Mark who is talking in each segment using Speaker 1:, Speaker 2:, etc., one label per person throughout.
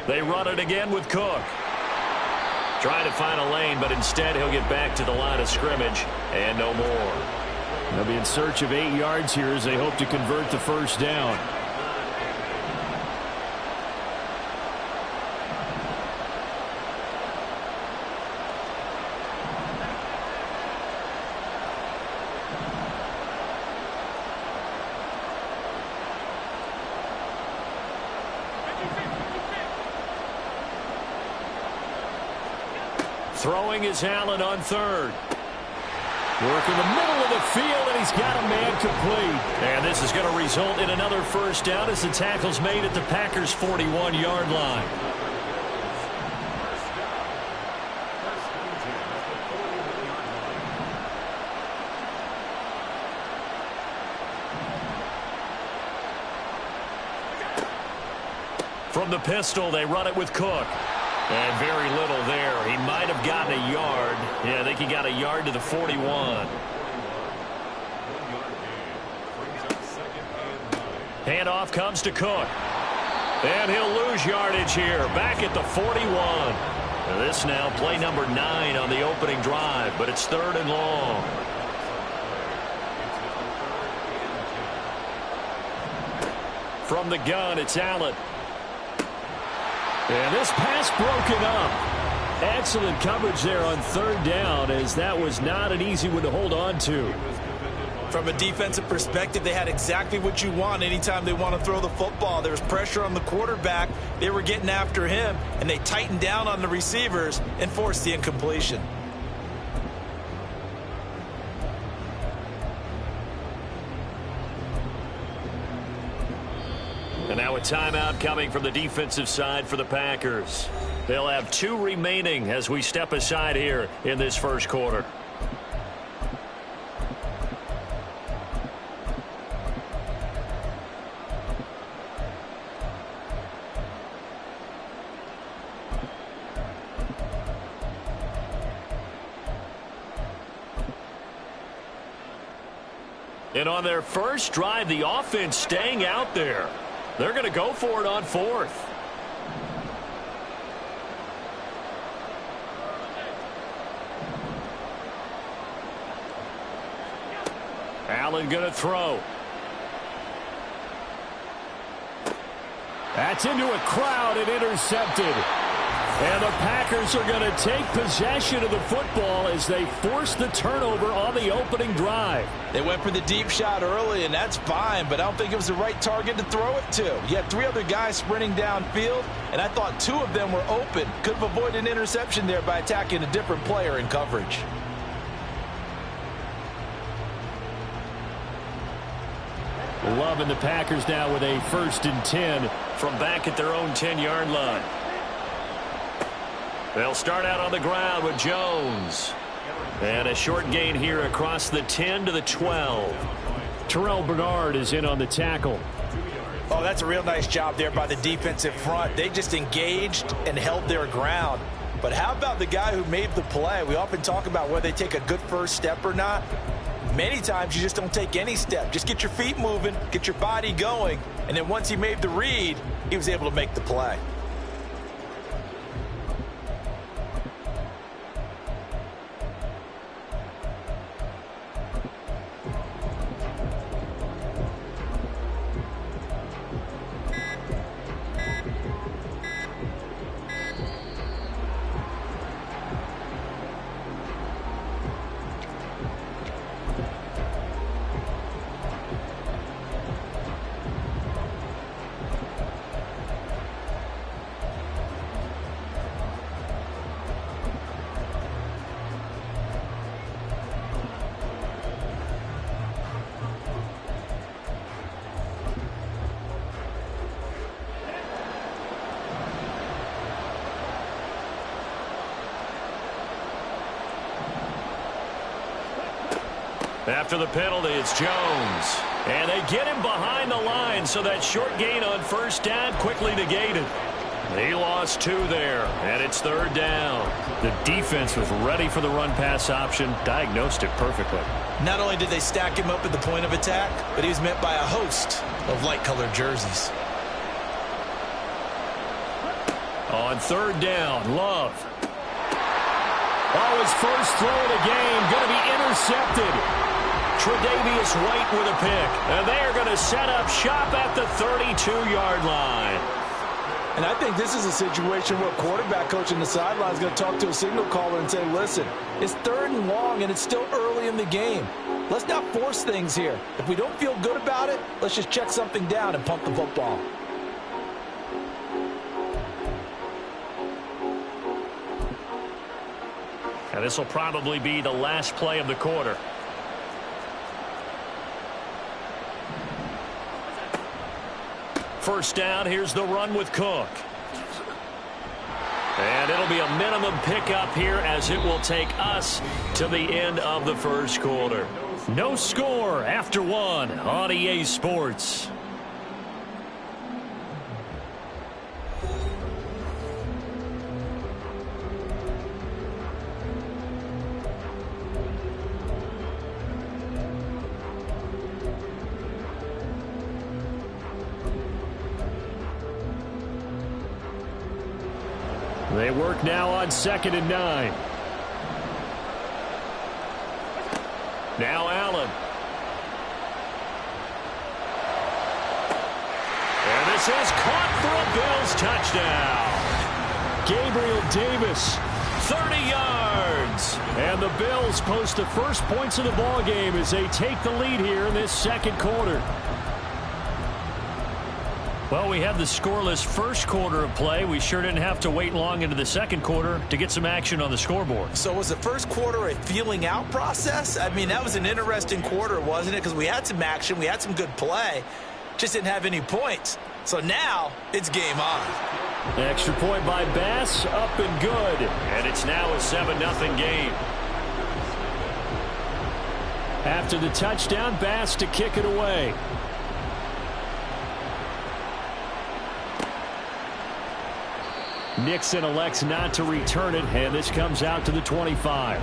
Speaker 1: They run it again with Cook. Trying to find a lane, but instead he'll get back to the line of scrimmage and no more.
Speaker 2: They'll be in search of 8 yards here as they hope to convert the first down.
Speaker 1: Throwing is Allen on third.
Speaker 2: Work in the middle of the field, and he's got a man complete.
Speaker 1: And this is going to result in another first down as the tackle's made at the Packers' 41-yard line. From the pistol, they run it with Cook. And very little there. He might have gotten a yard. Yeah, I think he got a yard to the 41. Handoff comes to Cook. And he'll lose yardage here. Back at the 41. Now this now play number 9 on the opening drive, but it's 3rd and long. From the gun, it's Allen.
Speaker 2: And this pass broken up. Excellent coverage there on 3rd down, as that was not an easy one to hold on to.
Speaker 3: From a defensive perspective, they had exactly what you want anytime they want to throw the football. There was pressure on the quarterback. They were getting after him, and they tightened down on the receivers and forced the incompletion.
Speaker 1: And now a timeout coming from the defensive side for the Packers. They'll have 2 remaining as we step aside here in this first quarter. And on their first drive, the offense staying out there. They're going to go for it on 4th. Allen going to throw.
Speaker 2: That's into a crowd and intercepted. And the Packers are going to take possession of the football as they force the turnover on the opening drive.
Speaker 3: They went for the deep shot early, and that's fine, but I don't think it was the right target to throw it to. You had 3 other guys sprinting downfield, and I thought 2 of them were open. Could have avoided an interception there by attacking a different player in coverage.
Speaker 2: Loving the Packers now with a 1st and 10
Speaker 1: from back at their own 10-yard line. They'll start out on the ground with Jones. And a short gain here across the 10 to the 12.
Speaker 2: Terrell Bernard is in on the tackle.
Speaker 3: Oh, that's a real nice job there by the defensive front. They just engaged and held their ground. But how about the guy who made the play? We often talk about whether they take a good first step or not. Many times you just don't take any step. Just get your feet moving, get your body going, and then once he made the read, he was able to make the play.
Speaker 1: After the penalty, it's Jones. And they get him behind the line, so that short gain on 1st down quickly negated. He lost 2 there, and it's 3rd down.
Speaker 2: The defense was ready for the run-pass option, diagnosed it perfectly.
Speaker 3: Not only did they stack him up at the point of attack, but he was met by a host of light-colored jerseys.
Speaker 2: On third down, Love. Oh, his first throw of the game going to be intercepted.
Speaker 1: Tre'Davious White with a pick. And they are going to set up shop at the 32-yard line.
Speaker 3: And I think this is a situation where a quarterback coach in the sideline is going to talk to a signal caller and say, listen, it's 3rd and long and it's still early in the game. Let's not force things here. If we don't feel good about it, let's just check something down and pump the football.
Speaker 1: And this will probably be the last play of the quarter. First down, here's the run with Cook. And it'll be a minimum pickup here as it will take us to the end of the first quarter.
Speaker 2: No score after 1 on EA Sports. They work now on 2nd and 9.
Speaker 1: Now Allen. And this is caught for a Bills touchdown.
Speaker 2: Gabriel Davis.
Speaker 1: 30 yards.
Speaker 2: And the Bills post the first points of the ball game as they take the lead here in this second quarter. Well, we had the scoreless first quarter of play. We sure didn't have to wait long into the second quarter to get some action on the scoreboard.
Speaker 3: So was the first quarter a feeling out process? I mean, that was an interesting quarter, wasn't it? Because we had some action, we had some good play, just didn't have any points. So now it's game on.
Speaker 2: Extra point by Bass, up and good.
Speaker 1: And it's now a 7-0 game.
Speaker 2: After the touchdown, Bass to kick it away. Nixon elects not to return it, and this comes out to the 25.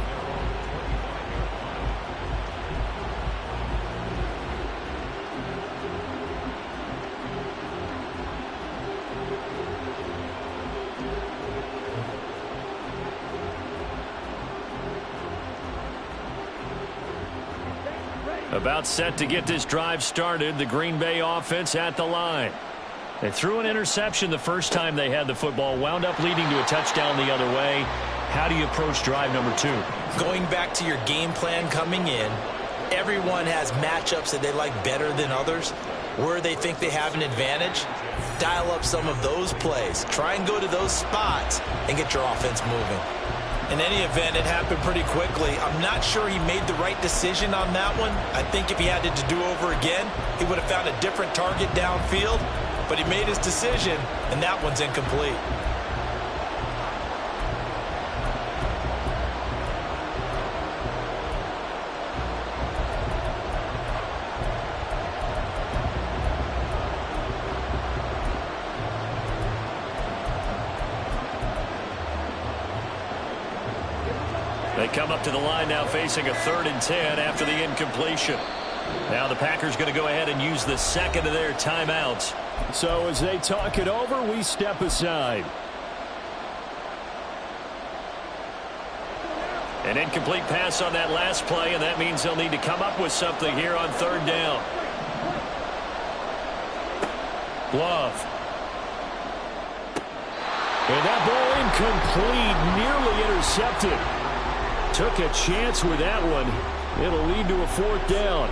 Speaker 2: About set to get this drive started, the Green Bay offense at the line. They threw an interception the first time they had the football, wound up leading to a touchdown the other way. How do you approach drive number 2?
Speaker 3: Going back to your game plan coming in, everyone has matchups that they like better than others. Where they think they have an advantage, dial up some of those plays. Try and go to those spots and get your offense moving. In any event, it happened pretty quickly. I'm not sure he made the right decision on that one. I think if he had it to do over again, he would have found a different target downfield. But he made his decision, and that one's incomplete.
Speaker 1: They come up to the line now facing a 3rd and 10 after the incompletion. Now the Packers going to go ahead and use the second of their timeouts.
Speaker 2: So as they talk it over, we step aside.
Speaker 1: An incomplete pass on that last play, and that means they'll need to come up with something here on 3rd down. Love.
Speaker 2: And that ball incomplete, nearly intercepted. Took a chance with that one. It'll lead to a 4th down.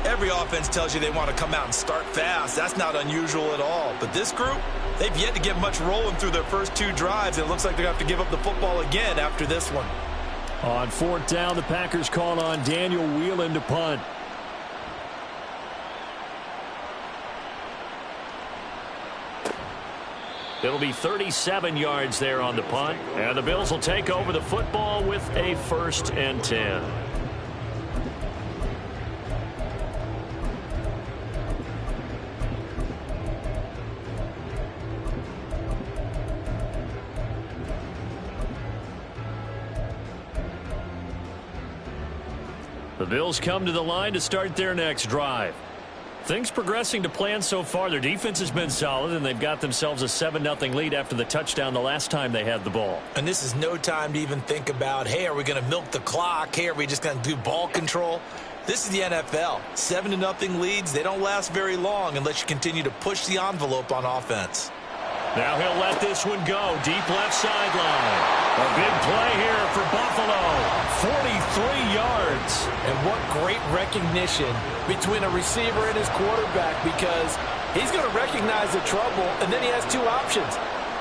Speaker 3: Every offense tells you they want to come out and start fast. That's not unusual at all. But this group, they've yet to get much rolling through their first 2 drives. It looks like they're going to have to give up the football again after this one.
Speaker 2: On 4th down, the Packers call on Daniel Whelan to punt.
Speaker 1: It'll be 37 yards there on the punt. And the Bills will take over the football with a 1st and 10.
Speaker 2: The Bills come to the line to start their next drive. Things progressing to plan so far. Their defense has been solid, and they've got themselves a 7-0 lead after the touchdown the last time they had the ball.
Speaker 3: And this is no time to even think about, hey, are we going to milk the clock? Hey, are we just going to do ball control? This is the NFL. 7-0 leads, they don't last very long unless you continue to push the envelope on offense.
Speaker 2: Now he'll let this one go. Deep left sideline. A big play here for Buffalo. 43 yards.
Speaker 4: And what great recognition between a receiver and his quarterback, because he's going to recognize the trouble, and then he has two options.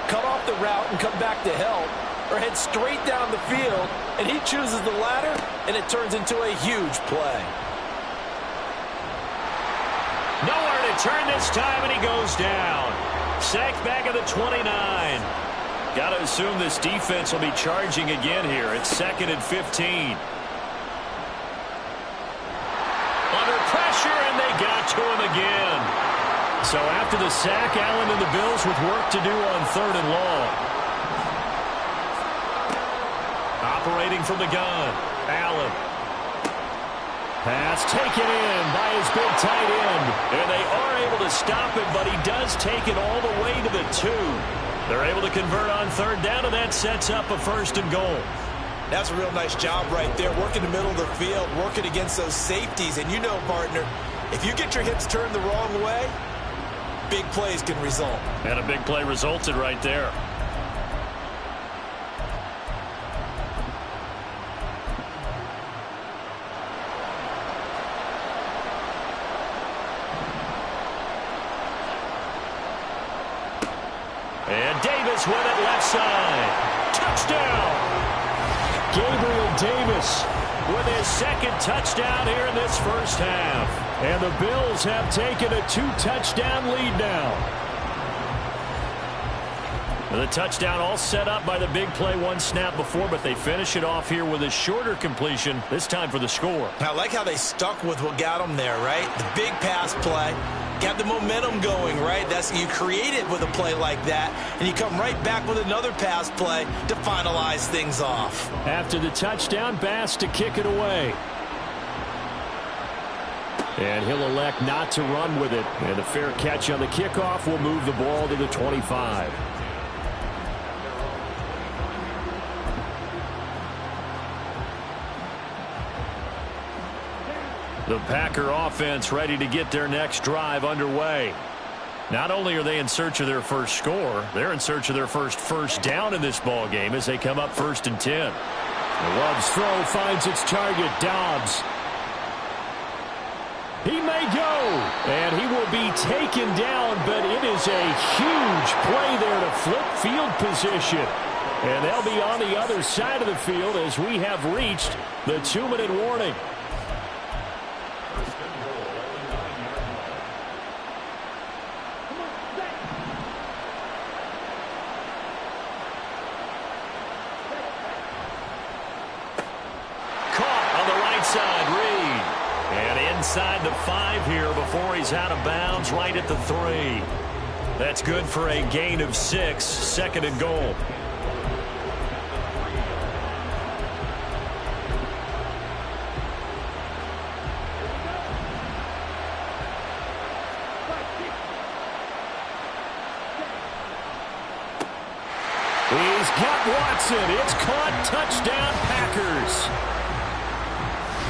Speaker 4: Cut off the route and come back to help, or head straight down the field, and he chooses the latter, and it turns into a huge play.
Speaker 2: Nowhere to turn this time, and he goes down. Sacked back at the 29. Got to assume this defense will be charging again here. It's 2nd and 15. Under pressure, and they got to him again. So after the sack, Allen and the Bills with work to do on 3rd and long. Operating from the gun, Allen. Pass taken in by his big tight end. And they are able to stop him, but he does take it all the way to the 2. They're able to convert on 3rd down, and that sets up a 1st and goal.
Speaker 3: That's a real nice job right there, working the middle of the field, working against those safeties. And you know, partner, if you get your hips turned the wrong way, big plays can result.
Speaker 2: And a big play resulted right there. And Davis with it left side. Touchdown! Gabriel Davis with his 2nd touchdown here in this first half. And the Bills have taken a 2-touchdown lead now. The touchdown all set up by the big play one snap before, but they finish it off here with a shorter completion, this time for the score.
Speaker 3: I like how they stuck with what got them there, right? The big pass play. Got the momentum going, right? You create it with a play like that, and you come right back with another pass play to finalize things off.
Speaker 2: After the touchdown, Bass to kick it away. And he'll elect not to run with it. And a fair catch on the kickoff will move the ball to the 25. The Packer offense ready to get their next drive underway. Not only are they in search of their first score, they're in search of their first down in this ball game as they come up 1st and 10. The Love's throw finds its target, Dobbs. He may go, and he will be taken down, but it is a huge play there to flip field position. And they'll be on the other side of the field as we have reached the 2-minute warning. Inside the 5 here before he's out of bounds, right at the 3. That's good for a gain of 6, 2nd and goal. He's got Watson. It's caught. Touchdown, Packers.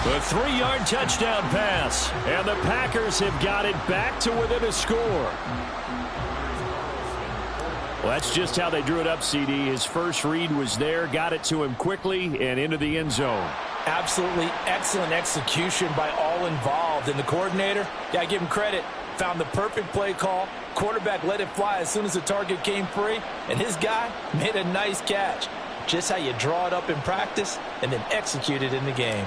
Speaker 2: A 3-yard touchdown pass, and the Packers have got it back to within a score. Well, that's just how they drew it up, CD. His first read was there, got it to him quickly, and into the end zone.
Speaker 4: Absolutely excellent execution by all involved. And the coordinator, yeah, I give him credit, found the perfect play call. Quarterback let it fly as soon as the target came free, and his guy made a nice catch. Just how you draw it up in practice and then execute it in the game.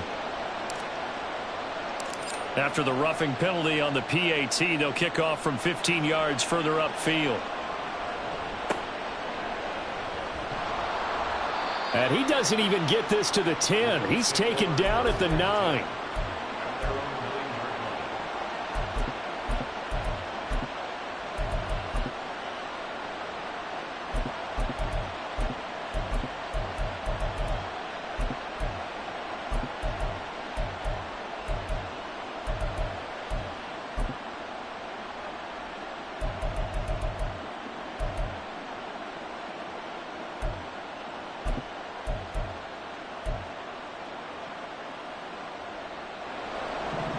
Speaker 2: After the roughing penalty on the PAT, they'll kick off from 15 yards further upfield. And he doesn't even get this to the 10. He's taken down at the 9.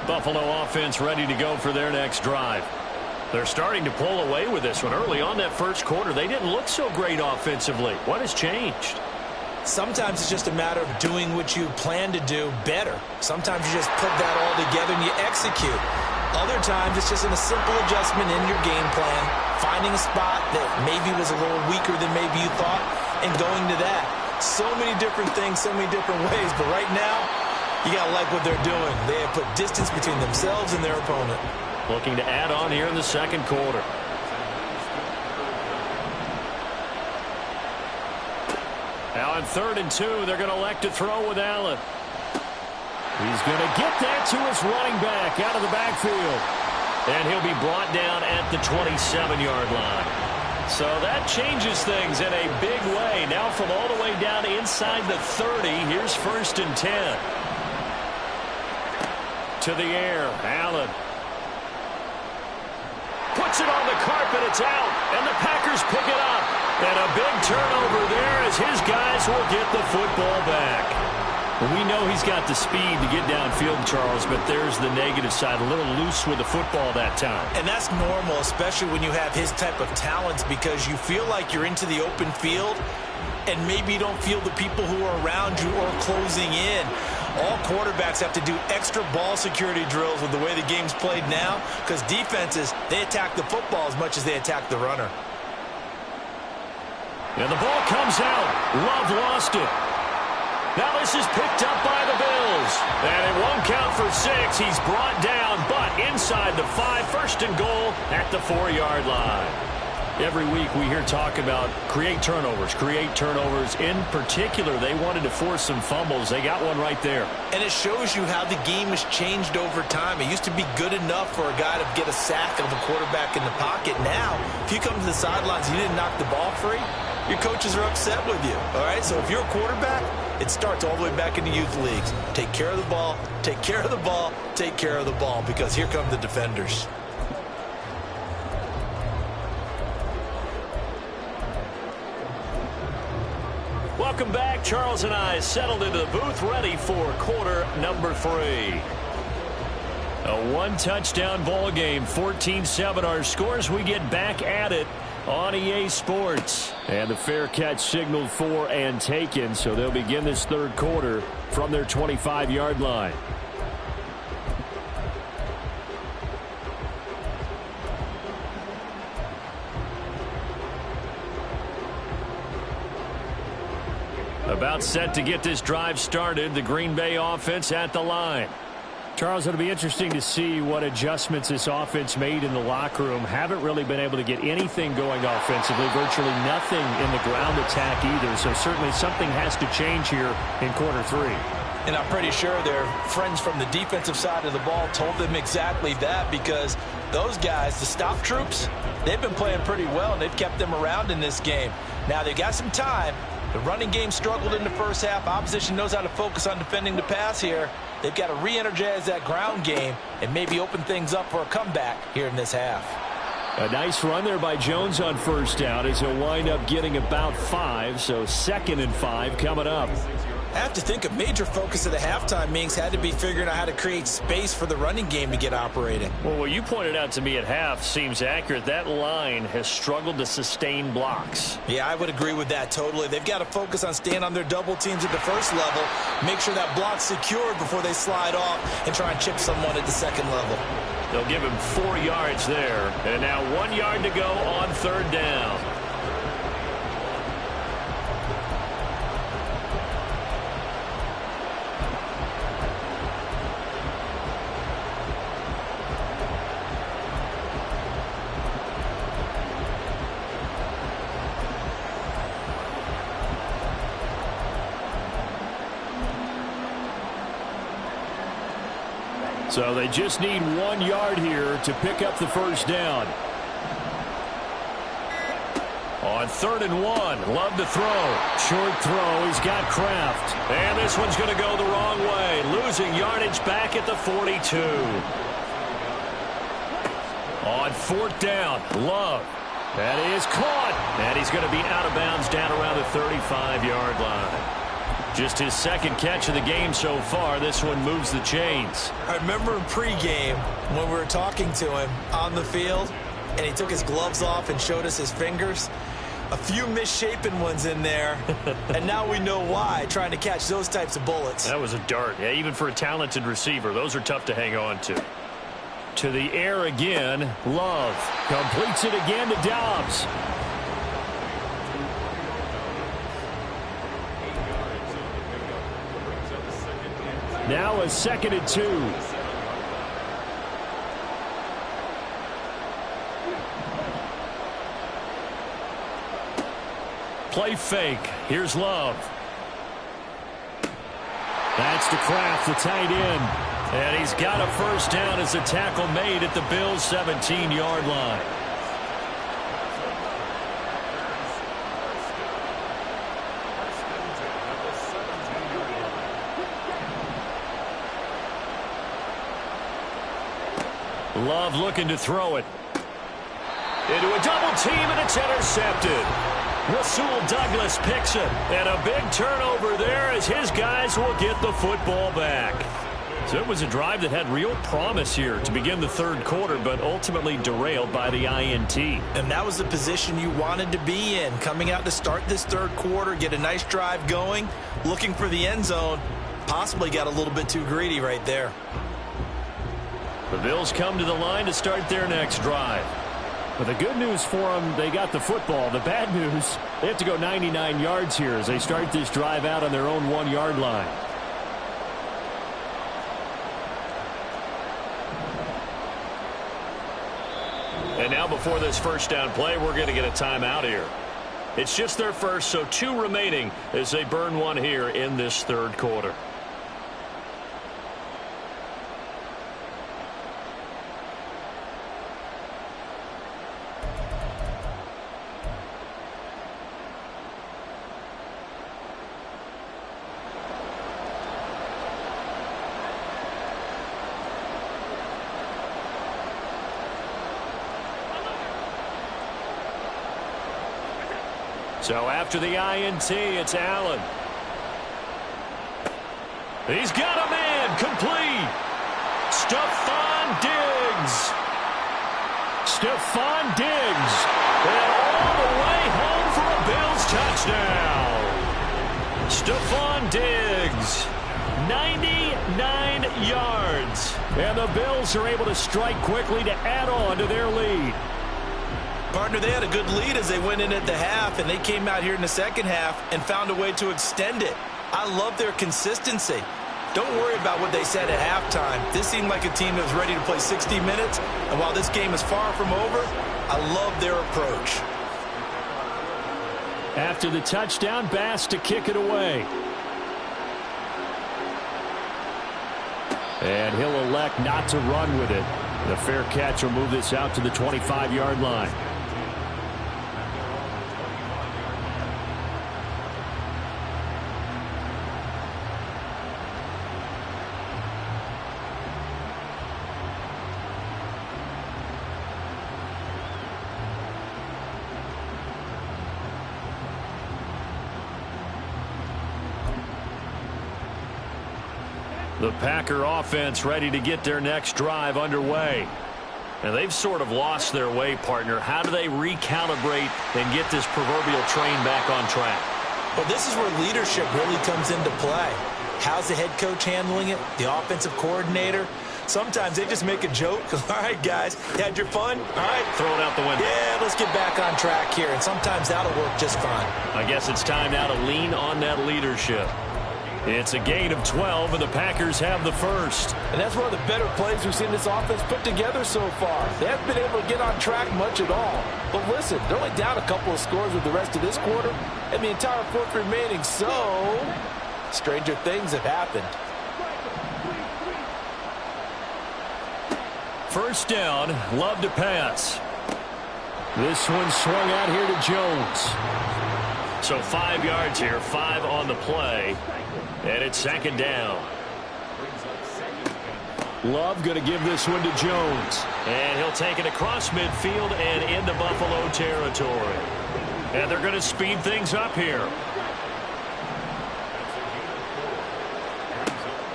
Speaker 2: Buffalo offense ready to go for their next drive. They're starting to pull away with this one. Early on that first quarter, they didn't look so great offensively. What has changed?
Speaker 3: Sometimes it's just a matter of doing what you plan to do better. Sometimes you just put that all together and you execute. Other times it's just a simple adjustment in your game plan, finding a spot that maybe was a little weaker than maybe you thought, and going to that. So many different things, so many different ways, but right now, you got to like what they're doing. They have put distance between themselves and their opponent.
Speaker 2: Looking to add on here in the second quarter. Now on 3rd and 2, they're going to elect to throw with Allen. He's going to get that to his running back out of the backfield. And he'll be brought down at the 27-yard line. So that changes things in a big way. Now from all the way down inside the 30, here's 1st and 10. To the air, Allen. Puts it on the carpet, it's out, and the Packers pick it up. And a big turnover there as his guys will get the football back. We know he's got the speed to get downfield, Charles, but there's the negative side, a little loose with the football that time.
Speaker 3: And that's normal, especially when you have his type of talents, because you feel like you're into the open field and maybe you don't feel the people who are around you or closing in. All quarterbacks have to do extra ball security drills with the way the game's played now, because defenses, they attack the football as much as they attack the runner.
Speaker 2: And the ball comes out. Love lost it. Now this is picked up by the Bills. And it won't count for 6. He's brought down, but inside the 5, 1st and goal at the 4-yard line. Every week we hear talk about create turnovers. In particular, they wanted to force some fumbles. They got one right there.
Speaker 3: And it shows you how the game has changed over time. It used to be good enough for a guy to get a sack of a quarterback in the pocket. Now, if you come to the sidelines and you didn't knock the ball free, your coaches are upset with you. All right, so if you're a quarterback, it starts all the way back in the youth leagues. Take care of the ball, take care of the ball, take care of the ball, because here come the defenders.
Speaker 2: Welcome back. Charles and I settled into the booth, ready for quarter number 3. A one-touchdown ball game, 14-7 our scores. We get back at it on EA Sports. And the fair catch signaled for and taken, so they'll begin this third quarter from their 25-yard line. About set to get this drive started. The Green Bay offense at the line. Charles, it'll be interesting to see what adjustments this offense made in the locker room. Haven't really been able to get anything going offensively. Virtually nothing in the ground attack either. So certainly something has to change here in quarter 3.
Speaker 3: And I'm pretty sure their friends from the defensive side of the ball told them exactly that, because those guys, the stop troops, they've been playing pretty well, and they've kept them around in this game. Now, they've got some time. The running game struggled in the first half. Opposition knows how to focus on defending the pass here. They've got to re-energize that ground game and maybe open things up for a comeback here in this half.
Speaker 2: A nice run there by Jones on first down as he'll wind up getting about 5, so 2nd and 5 coming up.
Speaker 3: I have to think a major focus of the halftime meetings had to be figuring out how to create space for the running game to get operating.
Speaker 2: Well, what you pointed out to me at half seems accurate. That line has struggled to sustain blocks.
Speaker 3: Yeah, I would agree with that totally. They've got to focus on staying on their double teams at the first level, make sure that block's secured before they slide off and try and chip someone at the second level.
Speaker 2: They'll give him 4 yards there, and now 1 yard to go on 3rd down. So they just need 1 yard here to pick up the first down. On 3rd and 1, Love to throw. Short throw, he's got Kraft. And this one's going to go the wrong way. Losing yardage back at the 42. On 4th down, Love. That is caught. And he's going to be out of bounds down around the 35-yard line. Just his second catch of the game so far. This one moves the chains.
Speaker 3: I remember in pregame when we were talking to him on the field, and he took his gloves off and showed us his fingers. A few misshapen ones in there, and now we know why, trying to catch those types of bullets.
Speaker 2: That was a dart. Yeah, even for a talented receiver, those are tough to hang on to. To the air again, Love completes it again to Dobbs. Now a 2nd and 2. Play fake. Here's Love. That's to Kraft, the tight end. And he's got a first down as a tackle made at the Bills' 17-yard line. Love looking to throw it. Into a double team, and it's intercepted. Rasul Douglas picks it. And a big turnover there as his guys will get the football back. So it was a drive that had real promise here to begin the third quarter, but ultimately derailed by the INT.
Speaker 3: And that was the position you wanted to be in, coming out to start this third quarter, get a nice drive going, looking for the end zone. Possibly got a little bit too greedy right there.
Speaker 2: The Bills come to the line to start their next drive. But the good news for them, they got the football. The bad news, they have to go 99 yards here as they start this drive out on their own 1-yard line. And now before this first down play, we're going to get a timeout here. It's just their first, so 2 remaining as they burn one here in this third quarter. So after the INT, it's Allen. He's got a man, complete. Stephon Diggs. Stephon Diggs. And all the way home for a Bills touchdown. Stephon Diggs. 99 yards. And the Bills are able to strike quickly to add on to their lead.
Speaker 3: Partner, they had a good lead as they went in at the half, and they came out here in the second half and found a way to extend it. I love their consistency. Don't worry about what they said at halftime. This seemed like a team that was ready to play 60 minutes, and while this game is far from over, I love their approach.
Speaker 2: After the touchdown, Bass to kick it away. And he'll elect not to run with it. The fair catch will move this out to the 25-yard line. The Packer offense ready to get their next drive underway. And they've sort of lost their way, partner. How do they recalibrate and get this proverbial train back on track?
Speaker 3: Well, this is where leadership really comes into play. How's the head coach handling it? The offensive coordinator? Sometimes they just make a joke. All right, guys, you had your fun? All right.
Speaker 2: Throw it out the window.
Speaker 3: Yeah, let's get back on track here. And sometimes that'll work just fine.
Speaker 2: I guess it's time now to lean on that leadership. It's a gain of 12, and the Packers have the first.
Speaker 4: And that's one of the better plays we've seen this offense put together so far. They haven't been able to get on track much at all. But listen, they're only down a couple of scores with the rest of this quarter and the entire fourth remaining. So, stranger things have happened.
Speaker 2: First down, Love to pass. This one swung out here to Jones. So 5 yards here, 5 on the play. And it's second down. Love going to give this one to Jones. And he'll take it across midfield and into Buffalo territory. And they're going to speed things up here.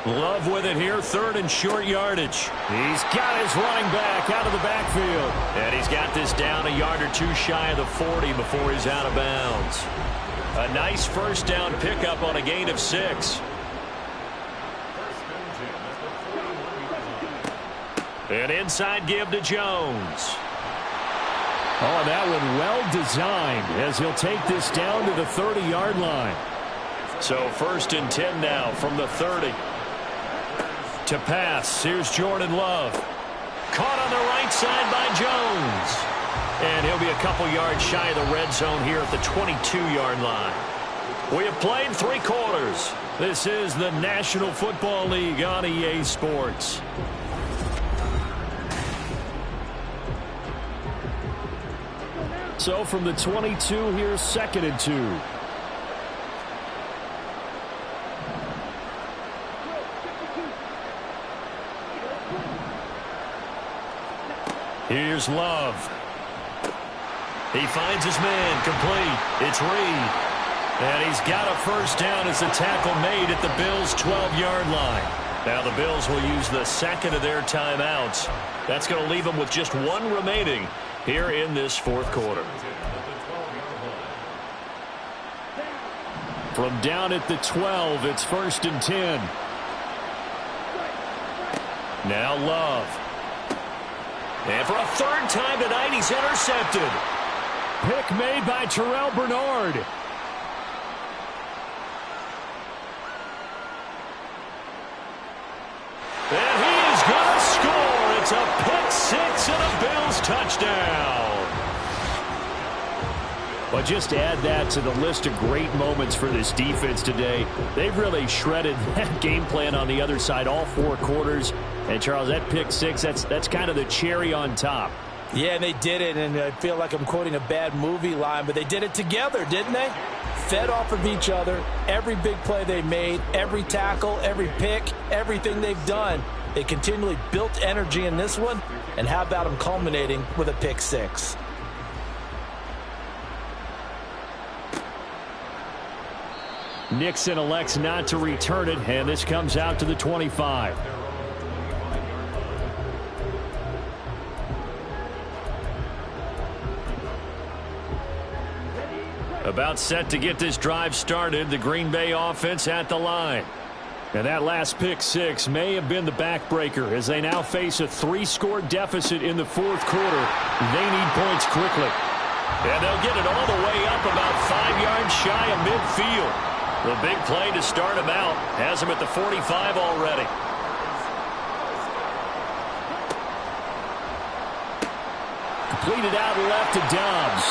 Speaker 2: Love with it here, third and short yardage. He's got his running back out of the backfield. And he's got this down a yard or two shy of the 40 before he's out of bounds. A nice first down pickup on a gain of 6. An inside give to Jones. Oh, that one well designed as he'll take this down to the 30-yard line. So first and 10 now from the 30. To pass, here's Jordan Love. Caught on the right side by Jones. And he'll be a couple yards shy of the red zone here at the 22-yard line. We have played 3 quarters. This is the National Football League on EA Sports. So from the 22, here's second and 2. Here's Love. He finds his man complete. It's Reed. And he's got a first down as the tackle made at the Bills' 12-yard line. Now the Bills will use the second of their timeouts. That's going to leave them with just 1 remaining here in this fourth quarter. From down at the 12, it's first and 10. Now Love. And for a third time tonight, he's intercepted. Pick made by Terrell Bernard. And he is going to score. It's a pick 6 and a Bills touchdown. But just to add that to the list of great moments for this defense today, they've really shredded that game plan on the other side all 4 quarters. And, Charles, that pick 6, that's kind of the cherry on top.
Speaker 4: Yeah, and they did it, and I feel like I'm quoting a bad movie line, but they did it together, didn't they? Fed off of each other, every big play they made, every tackle, every pick, everything they've done. They continually built energy in this one, and how about them culminating with a pick 6?
Speaker 2: Nixon elects not to return it, and this comes out to the 25. About set to get this drive started, the Green Bay offense at the line. And that last pick 6 may have been the backbreaker as they now face a 3-score deficit in the fourth quarter. They need points quickly. And they'll get it all the way up about 5 yards shy of midfield. The big play to start him out has him at the 45 already. Completed out left to Dobbs.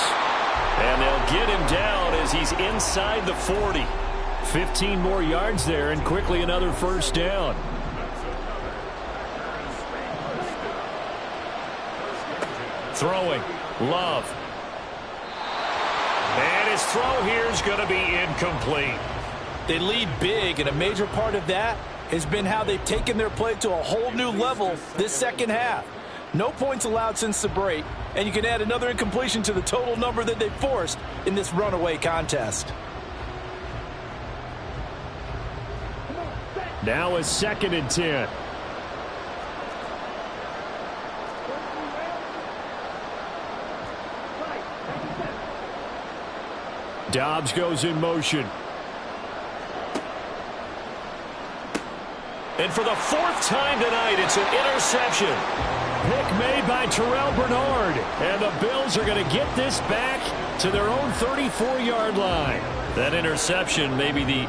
Speaker 2: And they'll get him down as he's inside the 40. 15 more yards there and quickly another first down. Throwing. Love. And his throw here is going to be incomplete.
Speaker 4: They lead big, and a major part of that has been how they've taken their play to a whole new level this second half. No points allowed since the break, and you can add another incompletion to the total number that they forced in this runaway contest.
Speaker 2: Now a second and 10. Dobbs goes in motion. And for the 4th time tonight, it's an interception. Pick made by Terrell Bernard. And the Bills are going to get this back to their own 34-yard line. That interception may be the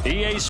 Speaker 2: EA